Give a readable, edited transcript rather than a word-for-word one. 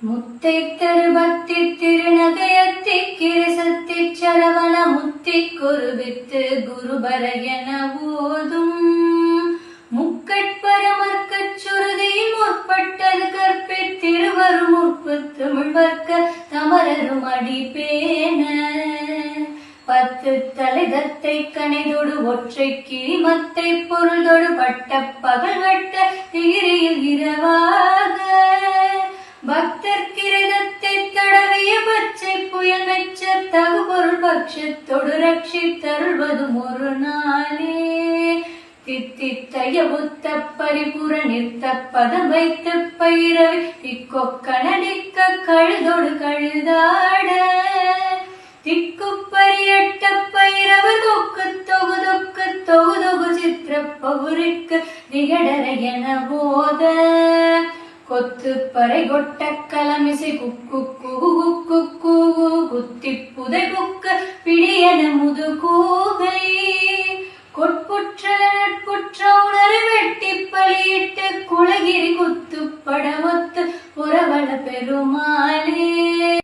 முத்தை தருபத்தி திருநகையத்தி கிரசத்தி சரவண முத்தி குருவித்து குருபர என ஓதும் முக்கட்பரமர்க்கச் சுருதியில் முற்பட்டது கற்பித்திருவரும் முற்பு தமிழ்வர்க்க தமரரும் அடிப்பேன பத்து தலைதத்தை கனைதொடு ஒற்றை கிரிமத்தை பொருளொடு பட்ட பகல் வட்ட திகிரியில் இரவாக பக்தர் கிரதத்தை தடவிய பச்சை புயல் மெச்ச தகுபொருள் பட்சத்தொடு ரட்சி தருள்வதும் ஒரு நாளே தித்தித்தைய புத்த பரிபுர நிறுத்த பதம் வைத்து பயிரவி திக்கொக்கனடிக்க கழுதொடு கழுதாட திக்குப்பரியட்ட பயிரவு தொக்கு தொகுதொக்கு தொகுதொகு சித்திர பவுரிக்கு திகடர என போத கொத்து பறை கொட்ட கலமிசை குக்கு குகு குத்தி புதை புக்க பிடியன முது கூகை கொட்புற்ற நட்புற்ற உணரை வெட்டி பலியிட்டு குலகிரி குத்து படம